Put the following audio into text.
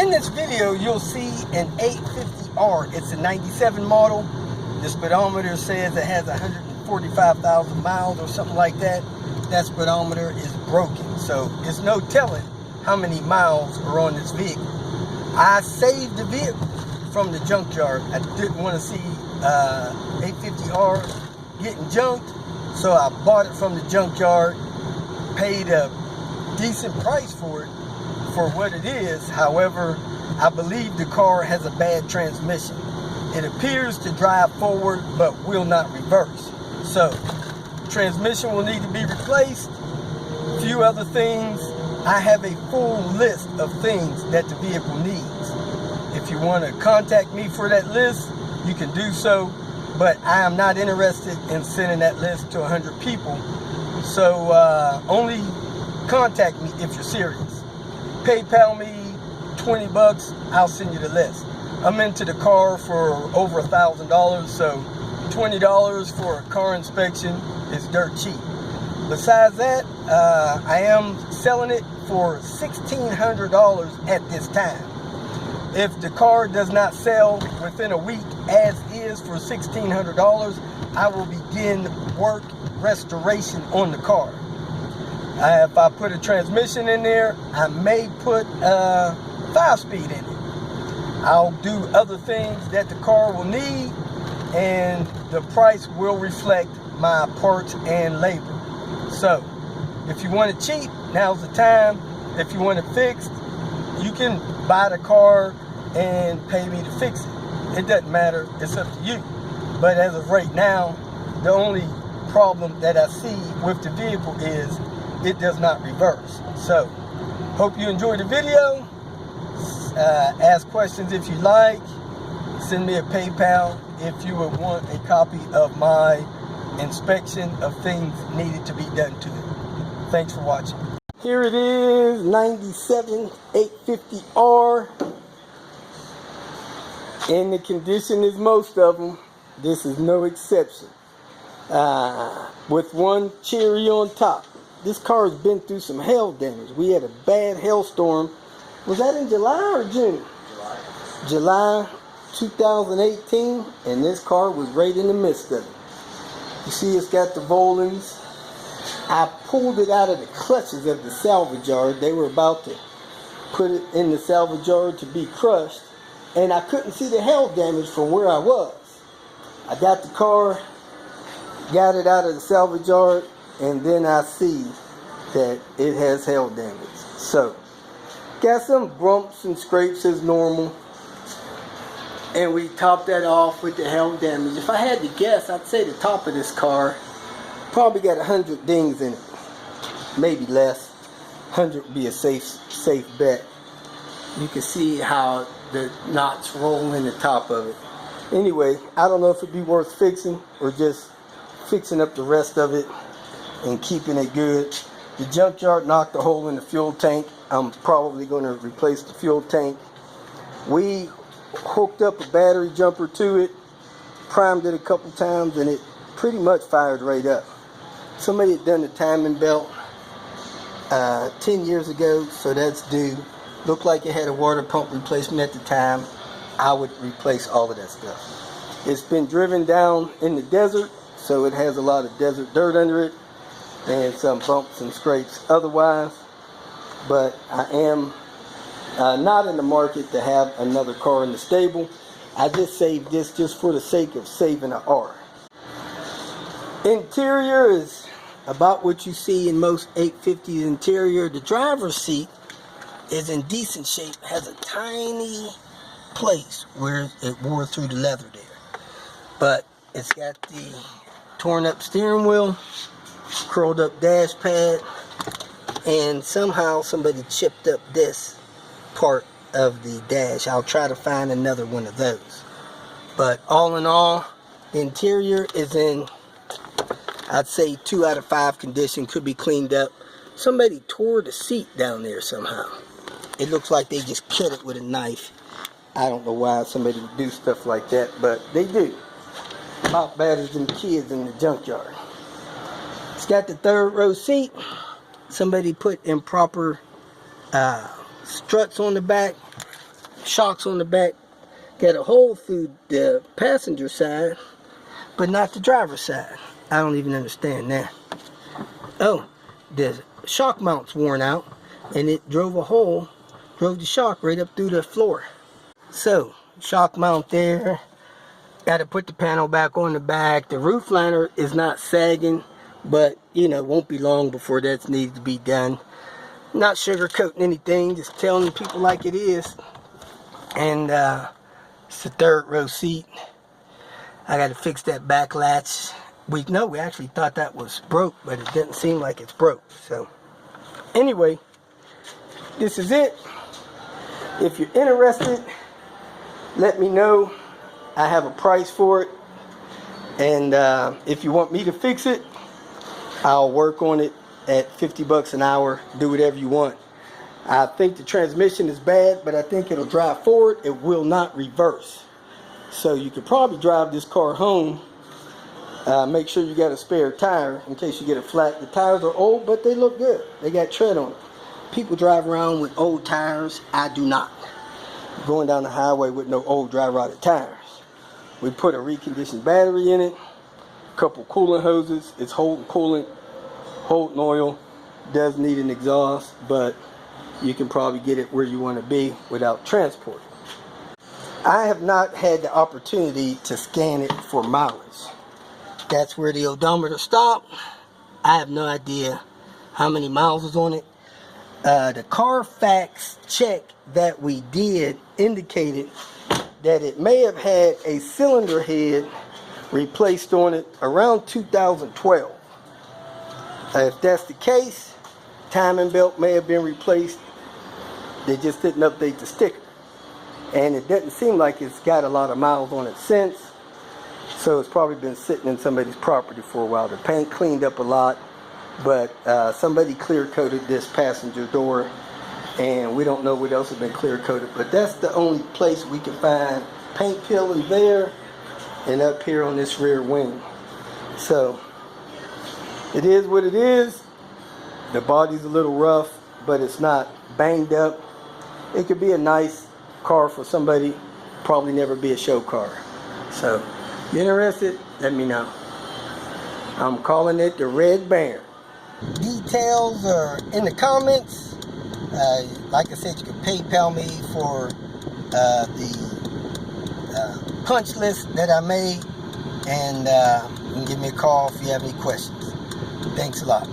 In this video, you'll see an 850R. It's a 97 model. The speedometer says it has 145,000 miles or something like that. That speedometer is broken, so there's no telling how many miles are on this vehicle. I saved the vehicle from the junkyard. I didn't want to see 850R getting junked, so I bought it from the junkyard, paid a decent price for it for what it is. However, I believe the car has a bad transmission. It appears to drive forward but will not reverse. So transmission will need to be replaced. A few other things. I have a full list of things that the vehicle needs. If you want to contact me for that list, you can do so, but I am not interested in sending that list to 100 people. So only contact me if you're serious. PayPal me 20 bucks, I'll send you the list. I'm into the car for over $1,000, so $20 for a car inspection is dirt cheap. Besides that, I am selling it for $1,600 at this time. If the car does not sell within a week as is for $1,600, I will begin work restoration on the car. If I put a transmission in there, I may put a 5-speed in it. I'll do other things that the car will need, and the price will reflect my parts and labor. So, if you want it cheap, now's the time. If you want it fixed, you can buy the car and pay me to fix it. It doesn't matter, it's up to you. But as of right now, the only problem that I see with the vehicle is it does not reverse. So, hope you enjoyed the video. Ask questions if you like. Send me a PayPal if you would want a copy of my inspection of things needed to be done to it. Thanks for watching. Here it is, 97 850R. In the condition as most of them, this is no exception. With one cherry on top. This car has been through some hail damage. We had a bad hailstorm. Was that in July or June? July 2018, and this car was right in the midst of it. You see it's got the Volvos. I pulled it out of the clutches of the salvage yard. They were about to put it in the salvage yard to be crushed, and I couldn't see the hail damage from where I was. I got the car, got it out of the salvage yard, and then I see that it has hail damage. So, got some bumps and scrapes as normal, and we topped that off with the hail damage. If I had to guess, I'd say the top of this car probably got 100 dings in it, maybe less. 100 would be a safe bet. You can see how the knots roll in the top of it. Anyway, I don't know if it'd be worth fixing or just fixing up the rest of it and keeping it good. The junkyard knocked a hole in the fuel tank. I'm probably going to replace the fuel tank. We hooked up a battery jumper to it, primed it a couple times, and it pretty much fired right up. Somebody had done the timing belt 10 years ago, so that's due. Looked like it had a water pump replacement at the time. I would replace all of that stuff. It's been driven down in the desert, so it has a lot of desert dirt under it and some bumps and scrapes otherwise. But I am not in the market to have another car in the stable. I just saved this just for the sake of saving an R. Interior is about what you see in most 850s interior. The driver's seat is in decent shape, has a tiny place where it wore through the leather there. But it's got the torn up steering wheel, curled up dash pad, and somehow somebody chipped up this part of the dash. I'll try to find another one of those. But all in all, the interior is in, I'd say 2 out of 5 condition. Could be cleaned up. Somebody tore the seat down there somehow. It looks like they just cut it with a knife. I don't know why somebody would do stuff like that, but they do. About better than kids in the junkyard. It's got the 3rd row seat. Somebody put improper struts on the back. shocks on the back got a hole through the passenger side, but not the driver's side. I don't even understand that. Oh, the shock mount's worn out, and it drove the shock right up through the floor. So, shock mount there. Got to put the panel back on the back. The roof liner is not sagging, but you know, it won't be long before that needs to be done. Not sugarcoating anything, just telling people like it is. And it's the third row seat. I got to fix that back latch. We actually thought that was broke, but it doesn't seem like it's broke. So anyway, this is it. If you're interested, let me know. I have a price for it, and if you want me to fix it, I'll work on it at 50 bucks an hour. Do whatever you want. I think the transmission is bad, but I think it'll drive forward. It will not reverse. So you could probably drive this car home. Make sure you got a spare tire in case you get a flat. The tires are old, but they look good. They got tread on them. People drive around with old tires. I do not. Going down the highway with no old dry rotted tires. We put a reconditioned battery in it, a couple coolant hoses. It's holding coolant, holding oil. Does need an exhaust, but you can probably get it where you want to be without transporting. I have not had the opportunity to scan it for mileage. That's where the odometer stopped. I have no idea how many miles was on it. The Carfax check that we did indicated that it may have had a cylinder head replaced on it around 2012. If that's the case, timing belt may have been replaced. They just didn't update the sticker. And it doesn't seem like it's got a lot of miles on it since. So it's probably been sitting in somebody's property for a while. The paint cleaned up a lot, but somebody clear coated this passenger door, and we don't know what else has been clear coated, but that's the only place we can find paint peeling there and up here on this rear wing. So it is what it is. The body's a little rough, but it's not banged up. It could be a nice car for somebody, probably never be a show car. So if you're interested, let me know. I'm calling it the Red Barron. Details are in the comments. Like I said, you can PayPal me for the punch list that I made, and you can give me a call if you have any questions. Thanks a lot.